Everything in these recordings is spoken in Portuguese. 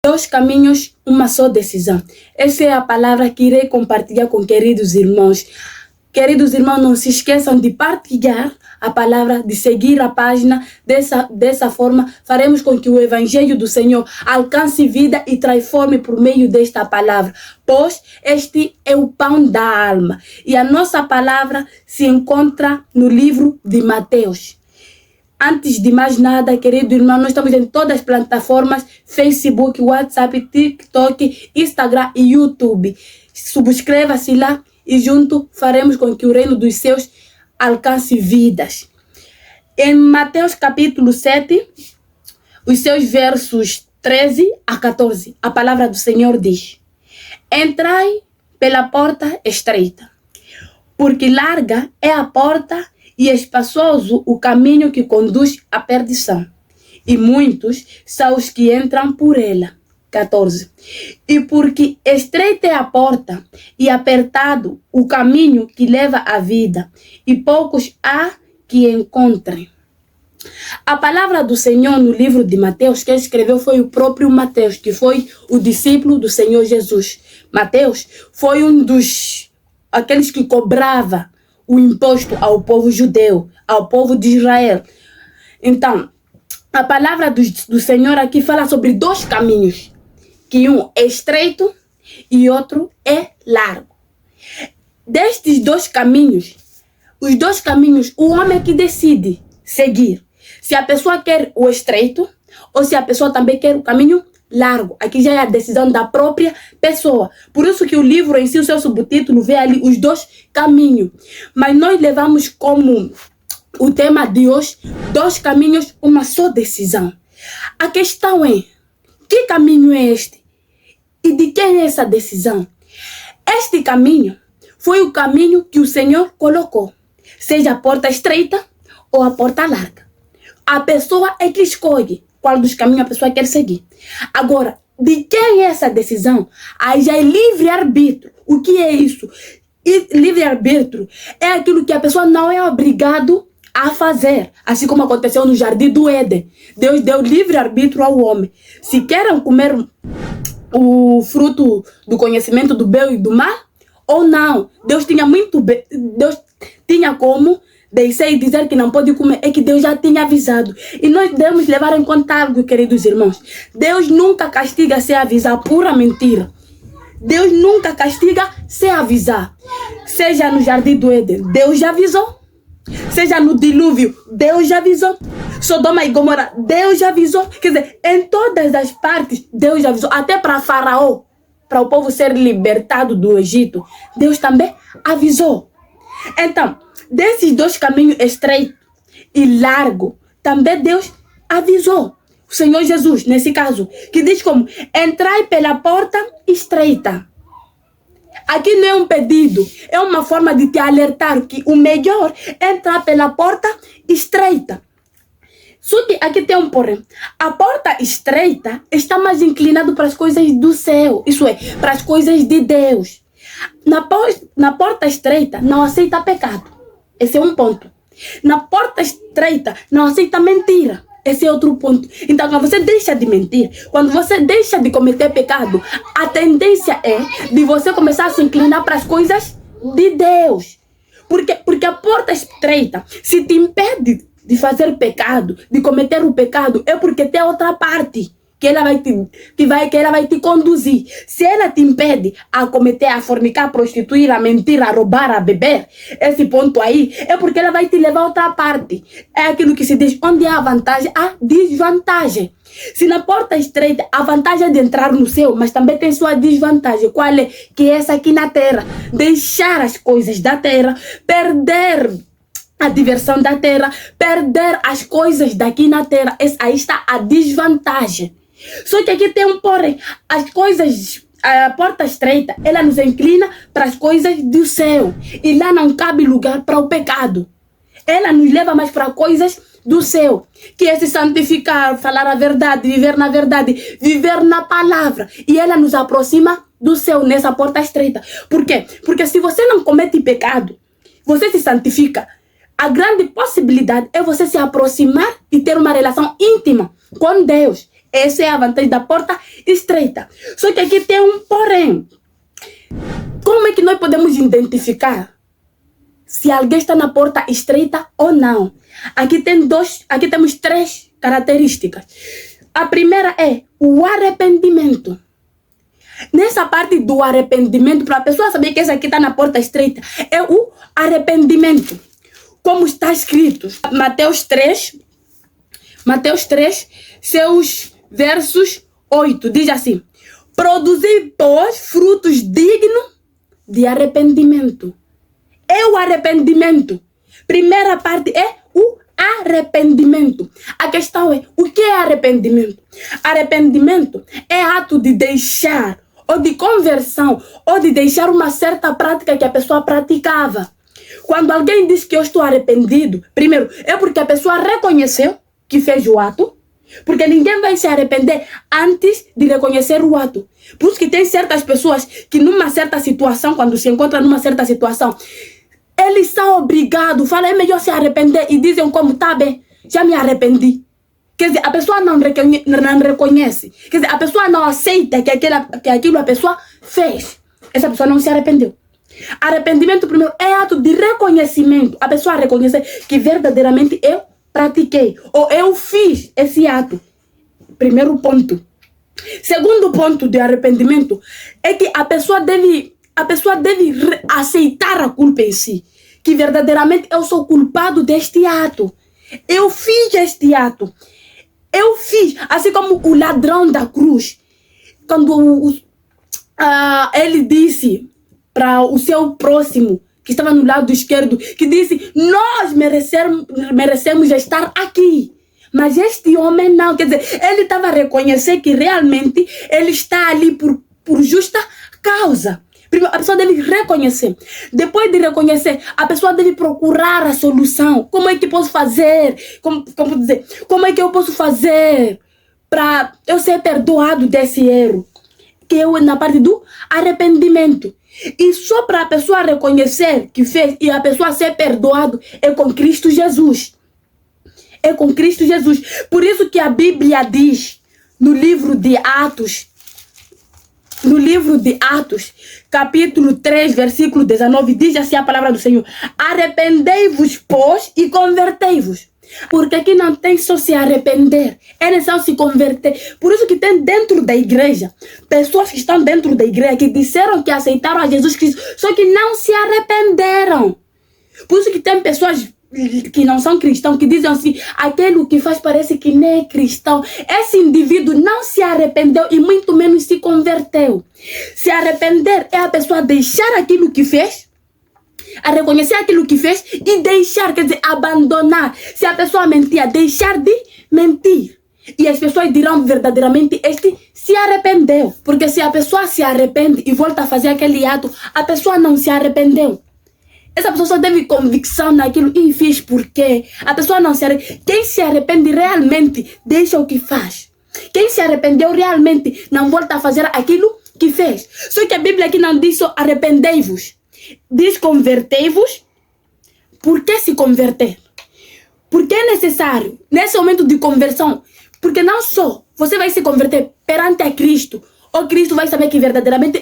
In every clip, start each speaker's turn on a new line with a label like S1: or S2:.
S1: Dois caminhos, uma só decisão. Essa é a palavra que irei compartilhar com queridos irmãos. Queridos irmãos, não se esqueçam de partilhar a palavra, de seguir a página. Dessa forma, faremos com que o Evangelho do Senhor alcance vida e transforme por meio desta palavra. Pois este é o pão da alma. E a nossa palavra se encontra no livro de Mateus. Antes de mais nada, querido irmão, nós estamos em todas as plataformas, Facebook, WhatsApp, TikTok, Instagram e YouTube. Subscreva-se lá e junto faremos com que o reino dos céus alcance vidas. Em Mateus capítulo 7, os seus versos 13 a 14, a palavra do Senhor diz: Entrai pela porta estreita, porque larga é a porta e espaçoso o caminho que conduz à perdição, e muitos são os que entram por ela. 14. E porque estreita é a porta e apertado o caminho que leva à vida, e poucos há que encontrem. A palavra do Senhor no livro de Mateus, quem escreveu foi o próprio Mateus, que foi o discípulo do Senhor Jesus. Mateus foi um dos aqueles que cobrava o imposto ao povo judeu, ao povo de Israel. Então, a palavra do Senhor aqui fala sobre dois caminhos, que um é estreito e outro é largo. Destes dois caminhos, os dois caminhos, o homem é que decide seguir. Se a pessoa quer o estreito ou se a pessoa também quer o caminho largo. Aqui já é a decisão da própria pessoa. Por isso que o livro em si, o seu subtítulo, vê ali os dois caminhos. Mas nós levamos como o tema de hoje, dois caminhos, uma só decisão. A questão é, que caminho é este? E de quem é essa decisão? Este caminho foi o caminho que o Senhor colocou. Seja a porta estreita ou a porta larga. A pessoa é que escolhe qual dos caminhos a pessoa quer seguir. Agora, de quem é essa decisão? Aí já é livre-arbítrio. O que é isso? Livre-arbítrio é aquilo que a pessoa não é obrigado a fazer. Assim como aconteceu no Jardim do Éden. Deus deu livre-arbítrio ao homem. Se querem comer o fruto do conhecimento do bem e do mal, ou não. Deus tinha como deixei dizer que não pode comer, é que Deus já tinha avisado. E nós devemos levar em conta algo, queridos irmãos. Deus nunca castiga sem avisar, pura mentira. Deus nunca castiga sem avisar. Seja no Jardim do Éden, Deus já avisou. Seja no dilúvio, Deus já avisou. Sodoma e Gomorra, Deus já avisou. Quer dizer, em todas as partes, Deus já avisou. Até para Faraó, para o povo ser libertado do Egito, Deus também avisou. Então, desses dois caminhos estreito e largo, também Deus avisou. O Senhor Jesus, nesse caso, que diz como: entrai pela porta estreita. Aqui não é um pedido, é uma forma de te alertar que o melhor é entrar pela porta estreita. Só que aqui tem um porém. A porta estreita está mais inclinada para as coisas do céu, isso é, para as coisas de Deus. Na porta estreita não aceita pecado. Esse é um ponto. Na porta estreita não aceita mentira. Esse é outro ponto. Então, quando você deixa de mentir, quando você deixa de cometer pecado, a tendência é de você começar a se inclinar para as coisas de Deus. Porque a porta estreita, se te impede de fazer pecado, de cometer o pecado, é porque tem outra parte que ela vai te conduzir. Se ela te impede a cometer, a fornicar, a prostituir, a mentir, a roubar, a beber, esse ponto aí é porque ela vai te levar a outra parte. É aquilo que se diz: onde há vantagem, há desvantagem. Se na porta estreita a vantagem é de entrar no céu, mas também tem sua desvantagem. Qual é? Que é essa aqui na terra. Deixar as coisas da terra, perder a diversão da terra, perder as coisas daqui na terra. Aí está a desvantagem. Só que aqui tem um porém. As coisas, a porta estreita, ela nos inclina para as coisas do céu. E lá não cabe lugar para o pecado. Ela nos leva mais para coisas do céu, que é se santificar, falar a verdade, viver na verdade, viver na palavra. E ela nos aproxima do céu nessa porta estreita. Por quê? Porque se você não comete pecado, você se santifica, a grande possibilidade é você se aproximar e ter uma relação íntima com Deus. Essa é a vantagem da porta estreita. Só que aqui tem um porém. Como é que nós podemos identificar se alguém está na porta estreita ou não? Aqui temos 3 características. A primeira é o arrependimento. Nessa parte do arrependimento, para a pessoa saber que essa aqui está na porta estreita, é o arrependimento. Como está escrito, Mateus 3, seus versos 8, diz assim: produzir, pois, frutos dignos de arrependimento. É o arrependimento. Primeira parte é o arrependimento. A questão é, o que é arrependimento? Arrependimento é ato de deixar, ou de conversão, ou de deixar uma certa prática que a pessoa praticava. Quando alguém diz que eu estou arrependido, primeiro, é porque a pessoa reconheceu que fez o ato, porque ninguém vai se arrepender antes de reconhecer o ato. Por isso que tem certas pessoas que numa certa situação, quando se encontram numa certa situação, eles são obrigados, falam, é melhor se arrepender, e dizem como, tá bem, já me arrependi. Quer dizer, a pessoa não reconhece. Quer dizer, a pessoa não aceita que aquilo a pessoa fez. Essa pessoa não se arrependeu. Arrependimento, primeiro, é ato de reconhecimento. A pessoa reconhecer que verdadeiramente eu pratiquei, ou eu fiz esse ato. Primeiro ponto. Segundo ponto de arrependimento é que a pessoa deve aceitar a culpa em si. Que verdadeiramente eu sou culpado deste ato. Eu fiz este ato. Eu fiz, assim como o ladrão da cruz, quando ele disse para o seu próximo, que estava no lado esquerdo, que disse, nós merecemos estar aqui. Mas este homem não, quer dizer, ele estava a reconhecer que realmente ele está ali por justa causa. Primeiro, a pessoa deve reconhecer. Depois de reconhecer, a pessoa deve procurar a solução. Como é que posso fazer? Como é que eu posso fazer para eu ser perdoado desse erro? Que é na parte do arrependimento. E só para a pessoa reconhecer que fez e a pessoa ser perdoado é com Cristo Jesus. É com Cristo Jesus. Por isso que a Bíblia diz no livro de Atos, capítulo 3, versículo 19, diz assim a palavra do Senhor: arrependei-vos, pois, e convertei-vos. Porque aqui não tem só se arrepender, é necessário se converter. Por isso que tem dentro da igreja pessoas que estão dentro da igreja que disseram que aceitaram a Jesus Cristo, só que não se arrependeram. Por isso que tem pessoas que não são cristãos, que dizem assim, aquele que faz parece que nem é cristão. Esse indivíduo não se arrependeu e muito menos se converteu. Se arrepender é a pessoa deixar aquilo que fez, a reconhecer aquilo que fez e deixar, quer dizer, abandonar. Se a pessoa mentia, deixar de mentir. E as pessoas dirão verdadeiramente, este se arrependeu. Porque se a pessoa se arrepende e volta a fazer aquele ato, a pessoa não se arrependeu. Essa pessoa só teve convicção naquilo e fiz por quê? A pessoa não se arrepende. Quem se arrepende realmente deixa o que faz. Quem se arrependeu realmente não volta a fazer aquilo que fez. Só que a Bíblia aqui não diz só arrependei-vos. Diz convertei-vos. Por que se converter? Porque é necessário, nesse momento de conversão, porque não só você vai se converter perante a Cristo, ou Cristo vai saber que verdadeiramente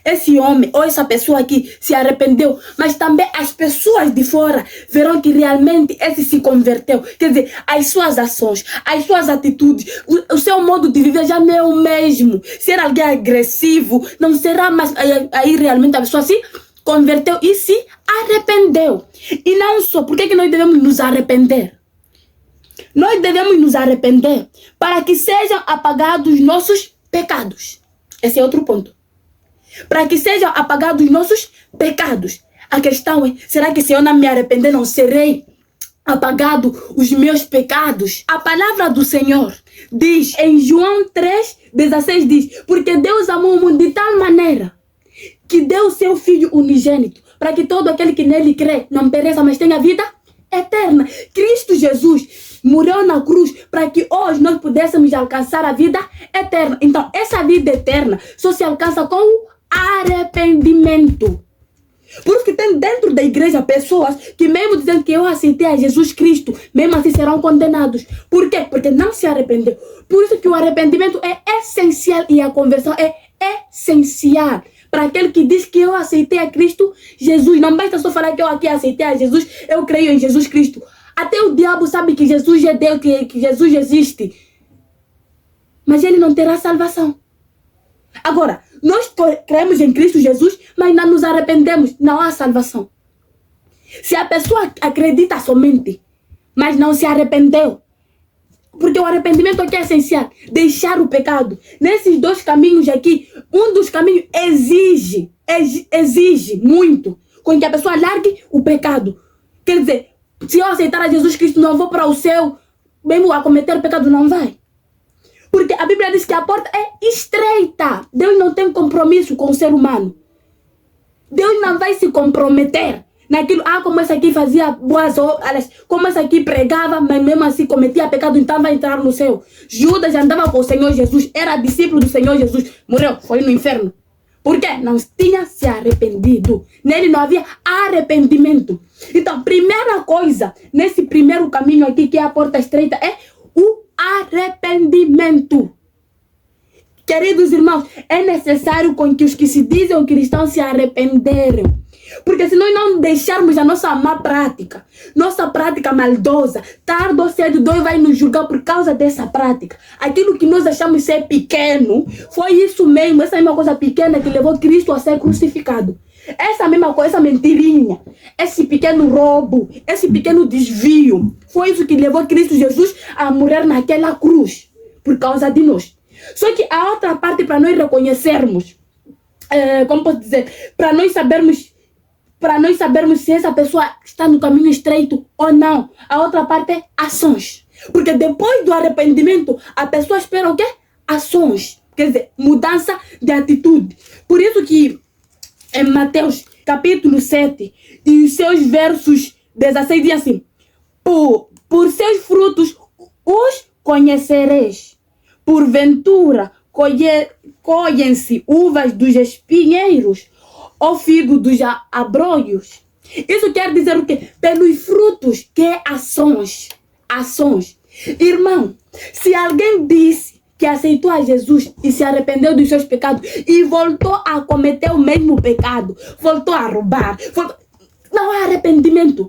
S1: esse homem ou essa pessoa aqui se arrependeu, mas também as pessoas de fora verão que realmente esse se converteu. Quer dizer, as suas ações, as suas atitudes, o seu modo de viver já não é o mesmo. Ser alguém agressivo não será mais. Aí realmente a pessoa se converteu e se arrependeu. E não só, por que nós devemos nos arrepender? Nós devemos nos arrepender para que sejam apagados nossos pecados. Esse é outro ponto. Para que sejam apagados nossos pecados. A questão é, será que se eu não me arrepender, não serei apagado os meus pecados? A palavra do Senhor diz, em João 3,16 diz, porque Deus amou o mundo de tal maneira que deu o seu Filho unigênito, para que todo aquele que nele crê não pereça, mas tenha vida eterna. Cristo Jesus morreu na cruz para que hoje nós pudéssemos alcançar a vida eterna. Então, essa vida eterna só se alcança com o arrependimento. Por isso que tem dentro da igreja pessoas que mesmo dizendo que eu aceitei a Jesus Cristo, mesmo assim serão condenados. Por quê? Porque não se arrependeu. Por isso que o arrependimento é essencial e a conversão é essencial. Para aquele que diz que eu aceitei a Cristo Jesus. Não basta só falar que eu aqui aceitei a Jesus, eu creio em Jesus Cristo. Até o diabo sabe que Jesus é Deus, que Jesus existe. Mas ele não terá salvação. Agora, nós cremos em Cristo Jesus, mas não nos arrependemos. Não há salvação. Se a pessoa acredita somente, mas não se arrependeu, porque o arrependimento aqui é essencial. Deixar o pecado. Nesses dois caminhos aqui, um dos caminhos exige muito com que a pessoa largue o pecado. Quer dizer, se eu aceitar a Jesus Cristo, não vou para o céu, mesmo a cometer o pecado, não vai. Porque a Bíblia diz que a porta é estreita. Deus não tem compromisso com o ser humano. Deus não vai se comprometer naquilo, como essa aqui fazia boas obras, como essa aqui pregava, mas mesmo assim cometia pecado, então vai entrar no céu. Judas andava com o Senhor Jesus, era discípulo do Senhor Jesus, morreu, foi no inferno. Por quê? Não tinha se arrependido. Nele não havia arrependimento. Então, primeira coisa, nesse primeiro caminho aqui, que é a porta estreita, é o arrependimento. Queridos irmãos, é necessário com que os que se dizem cristãos se arrependerem. Porque se nós não deixarmos a nossa má prática, nossa prática maldosa, tarde ou cedo Deus vai nos julgar por causa dessa prática. Aquilo que nós achamos ser pequeno, foi isso mesmo, essa mesma coisa pequena que levou Cristo a ser crucificado. Essa mesma coisa, essa mentirinha, esse pequeno roubo, esse pequeno desvio, foi isso que levou Cristo Jesus a morrer naquela cruz, por causa de nós. Só que a outra parte, para nós reconhecermos, como posso dizer, para nós sabermos se essa pessoa está no caminho estreito ou não, a outra parte é ações. Porque depois do arrependimento, a pessoa espera o quê? Ações. Quer dizer, mudança de atitude. Por isso que em Mateus capítulo 7 e os seus versos 16 diz assim: por seus frutos os conhecereis. Porventura colhem-se uvas dos espinheiros ou figo dos abrolhos? Isso quer dizer o quê? Pelos frutos, que é ações. Ações. Irmão, se alguém disse que aceitou a Jesus e se arrependeu dos seus pecados e voltou a cometer o mesmo pecado, voltou a roubar, não há arrependimento.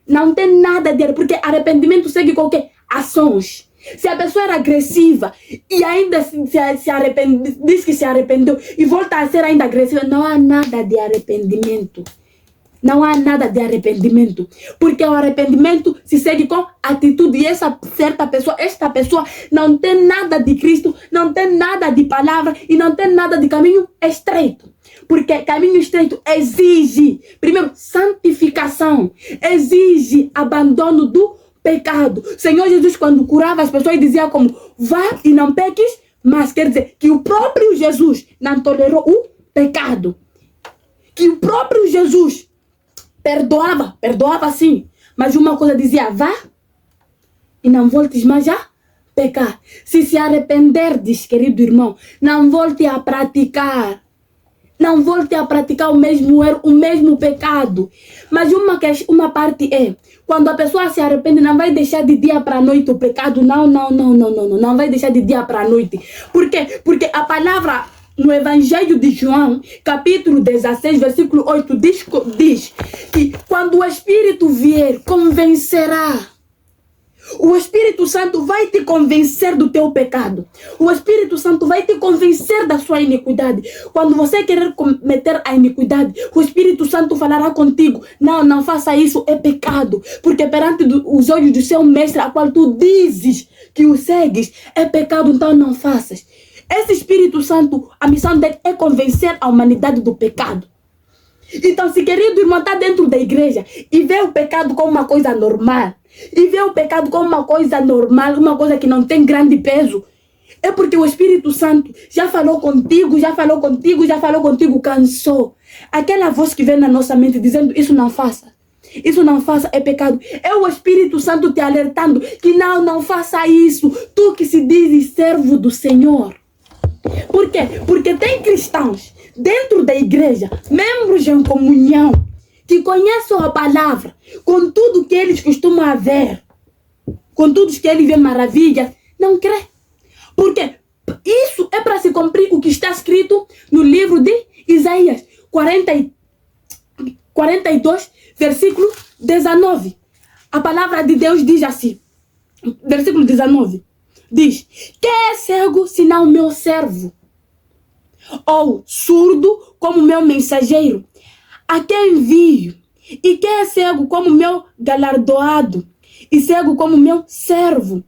S1: Não tem nada de porque arrependimento segue qualquer ações. Se a pessoa era agressiva e ainda se arrepende, diz que se arrependeu e volta a ser ainda agressiva, não há nada de arrependimento. Não há nada de arrependimento. Porque o arrependimento se segue com atitude. E esta pessoa não tem nada de Cristo, não tem nada de palavra e não tem nada de caminho estreito. Porque caminho estreito exige, primeiro, santificação. Exige abandono do pecado. Senhor Jesus, quando curava as pessoas, dizia como: vá e não peques, mas quer dizer que o próprio Jesus não tolerou o pecado. Que o próprio Jesus perdoava sim, mas uma coisa dizia: vá e não voltes mais a pecar. Se arrependerdes, querido irmão, não volte a praticar. Não volte a praticar o mesmo erro, o mesmo pecado. Mas uma parte é, quando a pessoa se arrepende, não vai deixar de dia para noite o pecado. Não. Não vai deixar de dia para noite. Por quê? Porque a palavra no Evangelho de João, capítulo 16, versículo 8, diz que quando o Espírito vier, convencerá. O Espírito Santo vai te convencer do teu pecado. O Espírito Santo vai te convencer da sua iniquidade. Quando você querer cometer a iniquidade, o Espírito Santo falará contigo: não faça isso, é pecado. Porque perante os olhos do seu mestre, a qual tu dizes que o segues, é pecado, então não faças. Esse Espírito Santo, a missão dele é convencer a humanidade do pecado. Então, se querido irmão está dentro da igreja e vê o pecado como uma coisa normal, e vê o pecado como uma coisa normal, uma coisa que não tem grande peso, é porque o Espírito Santo já falou contigo, cansou. Aquela voz que vem na nossa mente dizendo: isso não faça, é pecado. É o Espírito Santo te alertando que não faça isso. Tu que se dizes servo do Senhor, Por quê? Porque tem cristãos dentro da igreja, membros em comunhão, que conhecem a palavra, com tudo que eles costumam ver, com tudo que eles veem maravilhas, não crê. Porque isso é para se cumprir o que está escrito no livro de Isaías 42, versículo 19. A palavra de Deus diz assim, versículo 19, diz: quem é cego senão meu servo? Ou surdo como meu mensageiro? A quem envio? E quem é cego como meu galardoado? E cego como meu servo?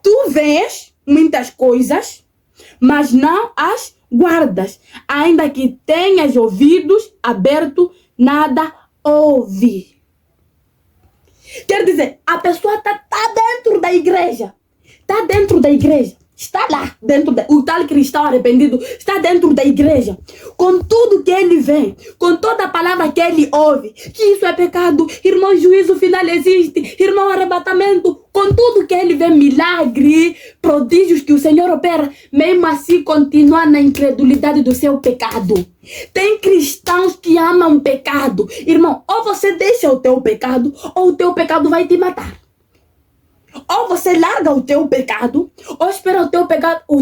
S1: Tu vês muitas coisas, mas não as guardas. Ainda que tenhas ouvidos abertos, nada ouve. Quer dizer, a pessoa está dentro da igreja. Está dentro da igreja. Está lá dentro o tal cristão arrependido está dentro da igreja, com tudo que ele vê, com toda a palavra que ele ouve, que isso é pecado, irmão, juízo final existe, irmão, arrebatamento, com tudo que ele vê, milagre, prodígios que o Senhor opera, mesmo assim continua na incredulidade do seu pecado. Tem cristãos que amam o pecado, irmão, ou você deixa o teu pecado, ou o teu pecado vai te matar. Ou você larga o teu pecado, ou espera o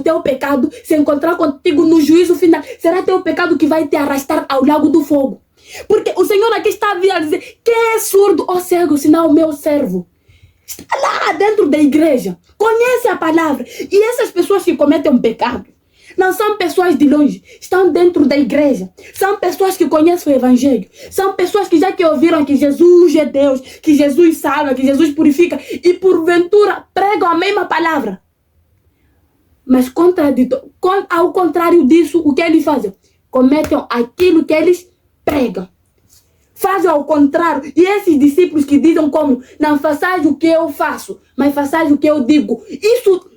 S1: teu pecado se encontrar contigo no juízo final. Será teu pecado que vai te arrastar ao lago do fogo. Porque o Senhor aqui está a vir a dizer: quem é surdo ou cego, senão o meu servo? Está lá dentro da igreja, conhece a palavra. E essas pessoas que cometem um pecado não são pessoas de longe, estão dentro da igreja. São pessoas que conhecem o evangelho. São pessoas que já que ouviram que Jesus é Deus, que Jesus salva, que Jesus purifica, e porventura pregam a mesma palavra. Mas ao contrário disso, o que eles fazem? Cometem aquilo que eles pregam. Fazem ao contrário. E esses discípulos que dizem como: não façais o que eu faço, mas façais o que eu digo. Isso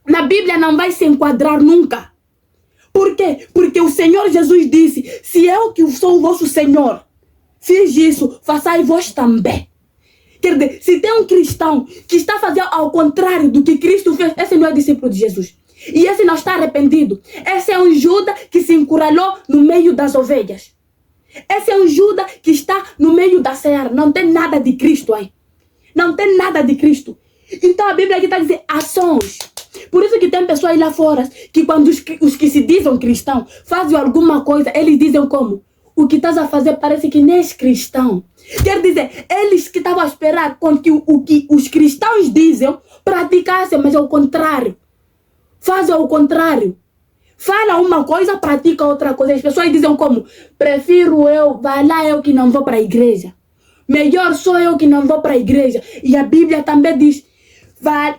S1: na Bíblia não vai se enquadrar nunca. Por quê? Porque o Senhor Jesus disse: se eu que sou o vosso Senhor fiz isso, façai vós também. Quer dizer, se tem um cristão que está fazendo ao contrário do que Cristo fez, esse não é discípulo de Jesus. E esse não está arrependido. Esse é um Judas que se encurralou no meio das ovelhas. Esse é um Judas que está no meio da seara. Não tem nada de Cristo aí. Não tem nada de Cristo. Então a Bíblia aqui está dizendo ações. Por isso que tem pessoas lá fora que quando os que se dizem cristãos fazem alguma coisa, eles dizem como: o que estás a fazer parece que nem és cristão. Quer dizer, eles que estavam a esperar com que o que os cristãos dizem praticassem, mas ao contrário. Fazem ao contrário. Fala uma coisa, pratica outra coisa. As pessoas dizem como: prefiro vai lá eu que não vou para a igreja. Melhor sou eu que não vou para a igreja. E a Bíblia também diz: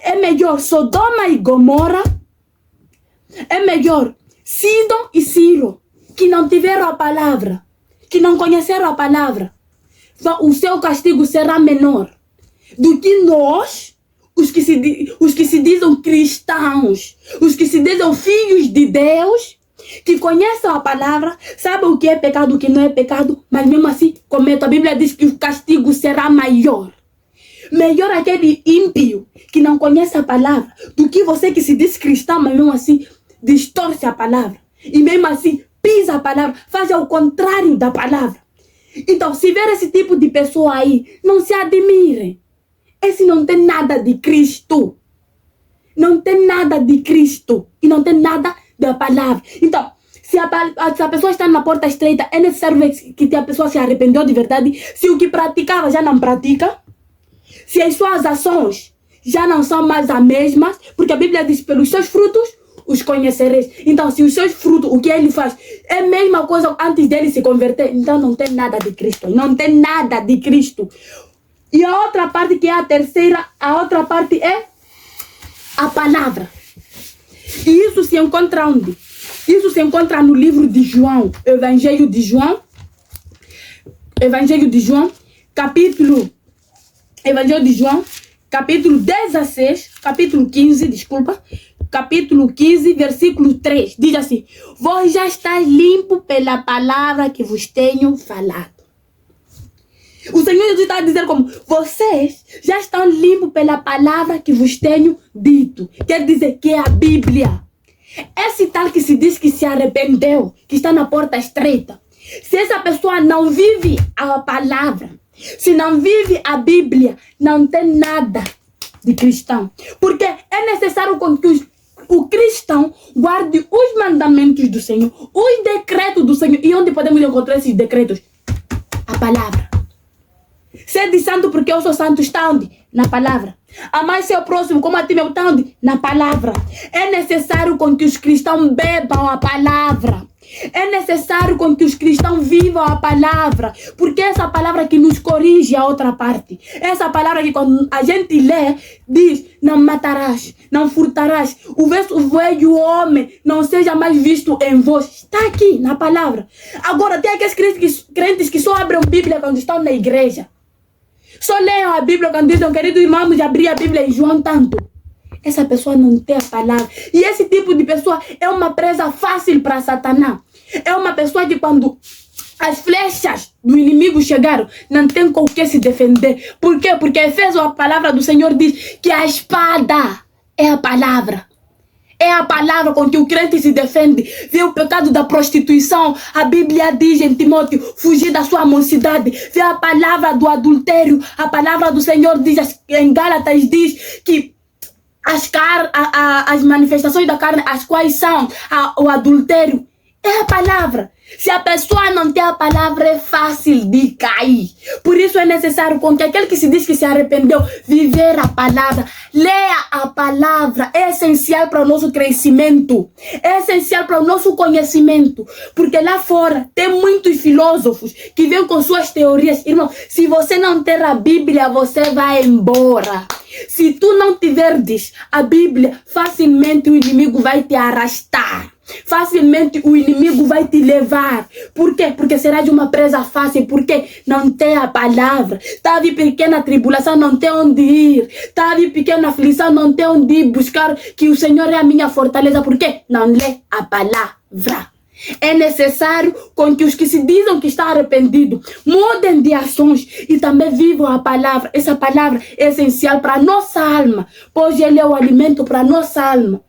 S1: é melhor Sodoma e Gomorra, é melhor Sidom e Ciro, que não tiveram a palavra, que não conheceram a palavra. O seu castigo será menor do que nós, os que se dizem cristãos, os que se dizem filhos de Deus, que conhecem a palavra, sabem o que é pecado, o que não é pecado, mas mesmo assim cometem. A Bíblia diz que o castigo será maior. Melhor aquele ímpio que não conhece a palavra do que você que se diz cristão, mas mesmo assim distorce a palavra. E mesmo assim pisa a palavra, faz ao contrário da palavra. Então, se ver esse tipo de pessoa aí, não se admire. Esse não tem nada de Cristo. Não tem nada de Cristo. E não tem nada da palavra. Então, se a pessoa está na porta estreita, é necessário que a pessoa se arrependeu de verdade. Se o que praticava já não pratica, se as suas ações já não são mais as mesmas, porque a Bíblia diz: pelos seus frutos os conhecereis. Então, se os seus frutos, o que ele faz, é a mesma coisa antes dele se converter, então não tem nada de Cristo. Não tem nada de Cristo. E a outra parte, que é a terceira, a outra parte é a palavra. E isso se encontra onde? Isso se encontra no livro de João, Evangelho de João, capítulo 16, capítulo 15, desculpa, capítulo 15, versículo 3, diz assim: vós já estáis limpos pela palavra que vos tenho falado. O Senhor Jesus está a dizer como: vocês já estão limpos pela palavra que vos tenho dito. Quer dizer que é a Bíblia. Esse tal que se diz que se arrependeu, que está na porta estreita, se essa pessoa não vive a palavra, se não vive a Bíblia, não tem nada de cristão. Porque é necessário que o cristão guarde os mandamentos do Senhor, os decretos do Senhor. E onde podemos encontrar esses decretos? A palavra. Ser de santo porque eu sou santo está onde? Na palavra. Amar seu próximo como a ti mesmo está onde? Na palavra. É necessário que os cristãos bebam a palavra. É necessário que os cristãos vivam a palavra, porque essa palavra que nos corrige a outra parte. Essa palavra que quando a gente lê, diz, não matarás, não furtarás, o velho homem não seja mais visto em vós. Está aqui na palavra. Agora tem aqueles crentes que só abrem a Bíblia quando estão na igreja. Só leiam a Bíblia quando dizem, querido irmão, vamos abrir a Bíblia em João tanto. Essa pessoa não tem a palavra. E esse tipo de pessoa é uma presa fácil para Satanás. É uma pessoa que quando as flechas do inimigo chegaram, não tem com o que se defender. Por quê? Porque Efésios, a palavra do Senhor diz que a espada é a palavra. É a palavra com que o crente se defende. Vê o pecado da prostituição. A Bíblia diz em Timóteo, fugir da sua mocidade. Vê a palavra do adultério. A palavra do Senhor diz, em Gálatas diz que as manifestações da carne, as quais são o adultério, é a palavra. Se a pessoa não tem a palavra, é fácil de cair. Por isso é necessário que aquele que se diz que se arrependeu, viver a palavra. Leia a palavra. É essencial para o nosso crescimento. É essencial para o nosso conhecimento. Porque lá fora tem muitos filósofos que vêm com suas teorias. Irmão, se você não ter a Bíblia, você vai embora. Se tu não tiverdes a Bíblia, facilmente o inimigo vai te arrastar. Facilmente o inimigo vai te levar. Por quê? Porque será de uma presa fácil. Porque não tem a palavra. Está de pequena tribulação, não tem onde ir. Está de pequena aflição, não tem onde ir buscar que o Senhor é a minha fortaleza. Por quê? Não lê a palavra. É necessário que os que se dizem que estão arrependidos mudem de ações e também vivam a palavra. Essa palavra é essencial para a nossa alma, pois ele é o alimento para a nossa alma.